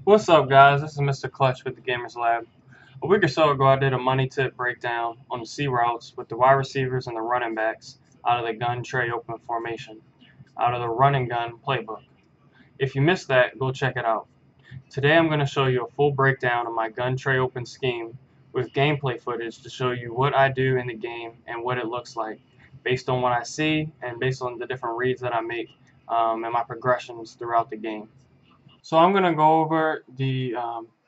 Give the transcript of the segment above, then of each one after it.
What's up, guys? This is Mr. Clutch with the Gamers Lab. A week or so ago, I did a money tip breakdown on the C routes with the wide receivers and the running backs out of the gun Trey open formation, out of the run and gun playbook. If you missed that, go check it out. Today, I'm going to show you a full breakdown of my gun Trey open scheme with gameplay footage to show you what I do in the game and what it looks like, based on what I see and based on the different reads that I make and my progressions throughout the game. So I'm going to go over the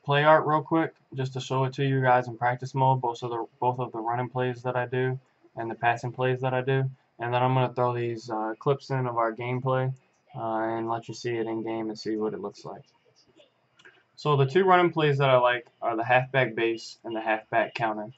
play art real quick just to show it to you guys in practice mode, both of the running plays that I do and the passing plays that I do. And then I'm going to throw these clips in of our gameplay and let you see it in game and see what it looks like. So the two running plays that I like are the halfback base and the halfback counter.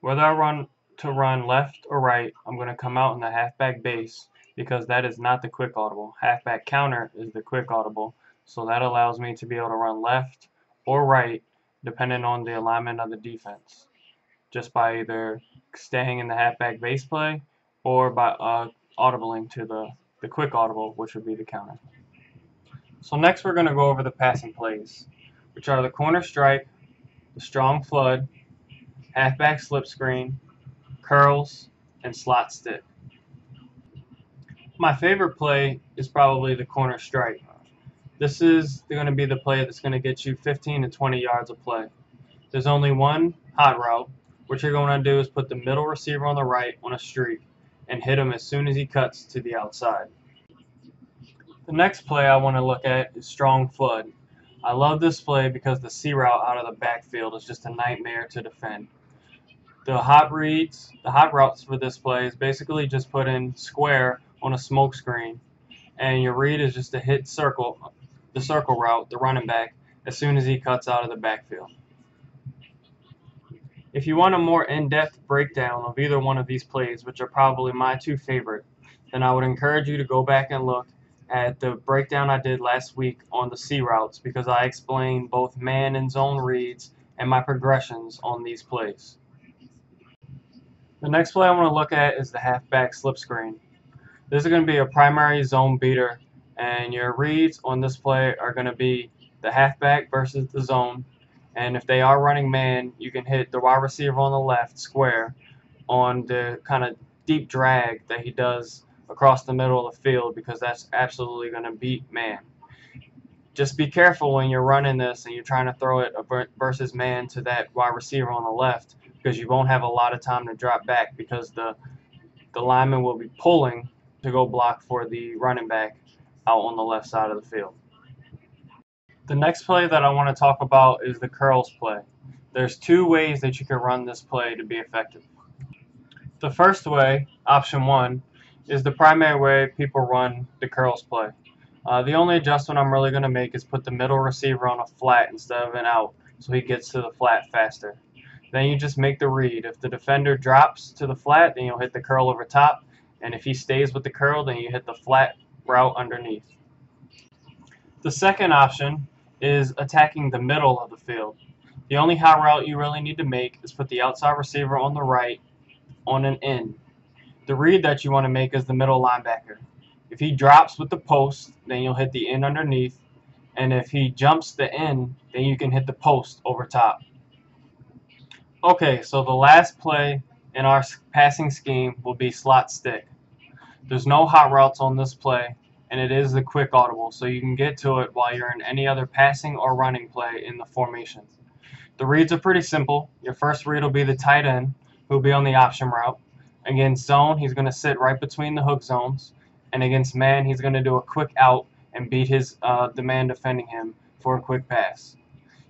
Whether I run left or right, I'm going to come out in the halfback base because that is not the quick audible. Halfback counter is the quick audible. So that allows me to be able to run left or right depending on the alignment of the defense, just by either staying in the halfback base play or by audibling to the quick audible, which would be the counter. So next we're going to go over the passing plays, which are the corner strike, the strong flood, halfback slip screen, curls, and slot stick. My favorite play is probably the corner strike. This is going to be the play that's going to get you 15 to 20 yards of play. There's only one hot route. What you're going to do is put the middle receiver on the right on a streak and hit him as soon as he cuts to the outside. The next play I want to look at is strong flood. I love this play because the C route out of the backfield is just a nightmare to defend. The hot routes for this play is basically just put in square on a smoke screen, and your read is just to hit the circle route, the running back, as soon as he cuts out of the backfield. If you want a more in-depth breakdown of either one of these plays, which are probably my two favorite, then I would encourage you to go back and look at the breakdown I did last week on the C routes, because I explained both man and zone reads and my progressions on these plays. The next play I want to look at is the halfback slip screen. This is going to be a primary zone beater, and your reads on this play are going to be the halfback versus the zone. And if they are running man, you can hit the wide receiver on the left square on the kind of deep drag that he does across the middle of the field, because that's absolutely going to beat man. Just be careful when you're running this and you're trying to throw it versus man to that wide receiver on the left, because you won't have a lot of time to drop back, because the lineman will be pulling to go block for the running back out on the left side of the field. The next play that I want to talk about is the curls play. There's two ways that you can run this play to be effective. The first way, option one, is the primary way people run the curls play. The only adjustment I'm really going to make is put the middle receiver on a flat instead of an out, so he gets to the flat faster. Then you just make the read. If the defender drops to the flat, then you'll hit the curl over top, and if he stays with the curl, then you hit the flat route underneath. The second option is attacking the middle of the field. The only hot route you really need to make is put the outside receiver on the right on an in. The read that you want to make is the middle linebacker. If he drops with the post, then you'll hit the in underneath, and if he jumps the in, then you can hit the post over top. Okay, so the last play in our passing scheme will be slot stick. There's no hot routes on this play, and it is the quick audible, so you can get to it while you're in any other passing or running play in the formation. The reads are pretty simple. Your first read will be the tight end, who will be on the option route. Against zone, he's going to sit right between the hook zones, and against man, he's going to do a quick out and beat the man defending him for a quick pass.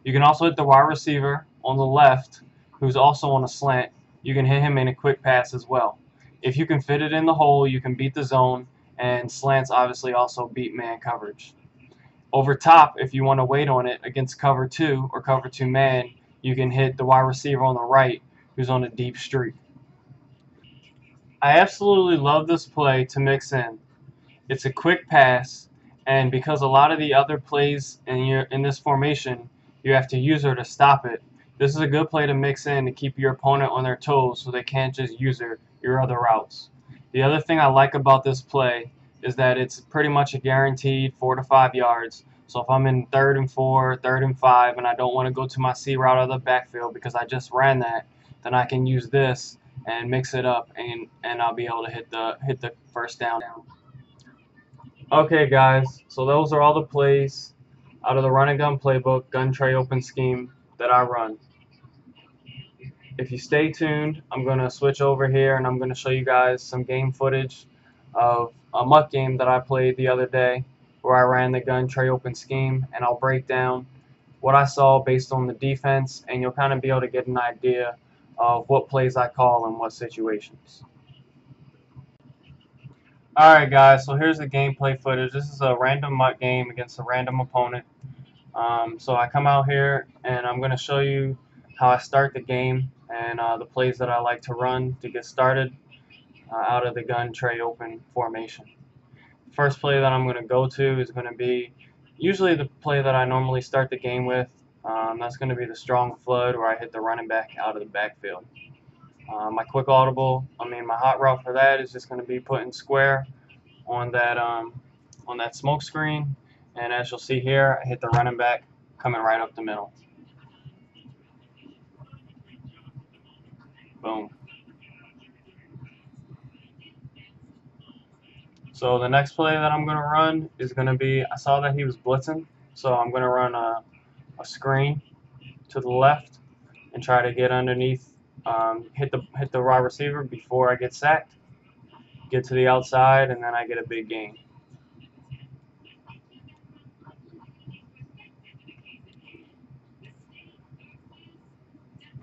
You can also hit the wide receiver on the left, who's also on a slant. You can hit him in a quick pass as well. If you can fit it in the hole, you can beat the zone, and slants obviously also beat man coverage. Over top, if you want to wait on it against cover 2 or cover 2 man, you can hit the wide receiver on the right, who's on a deep streak. I absolutely love this play to mix in. It's a quick pass, and because a lot of the other plays in this formation, you have to use her to stop it, this is a good play to mix in to keep your opponent on their toes so they can't just use your other routes. The other thing I like about this play is that it's pretty much a guaranteed 4 to 5 yards, So if I'm in 3rd and 4, 3rd and 5, and I don't want to go to my C route out of the backfield because I just ran that, then I can use this and mix it up, and I'll be able to hit the first down. Okay, guys, so those are all the plays out of the run and gun playbook, gun tray open scheme that I run. If you stay tuned, I'm going to switch over here and I'm going to show you guys some game footage of a muck game that I played the other day where I ran the gun tray open scheme, and I'll break down what I saw based on the defense, and you'll kind of be able to get an idea of what plays I call in what situations. Alright guys, so here's the gameplay footage. This is a random muck game against a random opponent. So I come out here and I'm going to show you how I start the game and the plays that I like to run to get started out of the gun tray open formation. First play that I'm going to go to is going to be usually the play that I normally start the game with. That's going to be the strong flood where I hit the running back out of the backfield. My quick audible, my hot route for that is just going to be putting square on that smoke screen, and as you'll see here, I hit the running back coming right up the middle. Boom. So the next play that I'm going to run is going to be, I saw that he was blitzing, so I'm going to run a screen to the left and try to get underneath, hit the wide receiver before I get sacked, get to the outside, and then I get a big gain.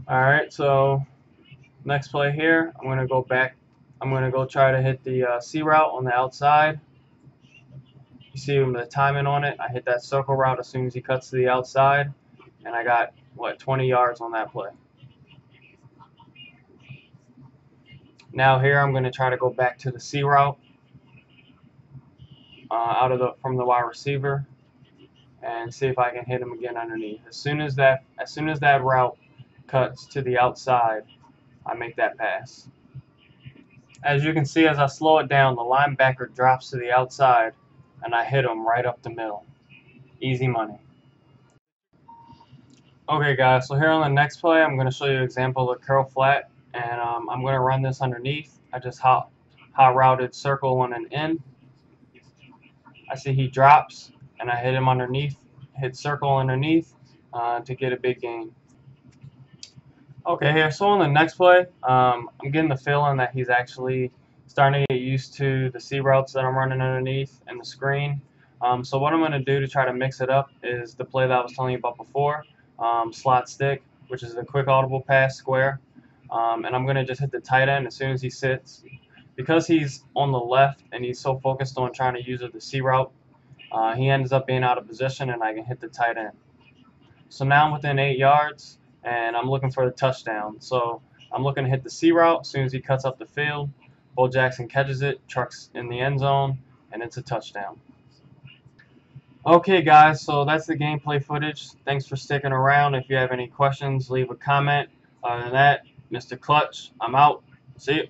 Alright, so next play here, I'm going to go back. I'm going to go try to hit the C route on the outside. You see the timing on it. I hit that circle route as soon as he cuts to the outside, and I got, 20 yards on that play. Now here I'm going to try to go back to the C route from the wide receiver and see if I can hit him again underneath. As soon as that route cuts to the outside, I make that pass. As you can see, as I slow it down, the linebacker drops to the outside, and I hit him right up the middle. Easy money. Okay, guys, so here on the next play, I'm going to show you an example of the curl flat, and I'm going to run this underneath. I just hot routed circle on an in. I see he drops, and I hit him underneath, hit circle underneath to get a big gain. Okay, here, so on the next play, I'm getting the feeling that he's actually starting to get used to the C routes that I'm running underneath and the screen. So what I'm going to do to try to mix it up is the play that I was telling you about before, slot stick, which is a quick audible pass square. And I'm going to just hit the tight end as soon as he sits. Because he's on the left and he's so focused on trying to use the C route, he ends up being out of position, and I can hit the tight end. So now I'm within 8 yards, and I'm looking for the touchdown. So I'm looking to hit the C route as soon as he cuts up the field. Bo Jackson catches it, trucks in the end zone, and it's a touchdown. Okay, guys, so that's the gameplay footage. Thanks for sticking around. If you have any questions, leave a comment. Other than that, Mr. Clutch, I'm out. See you.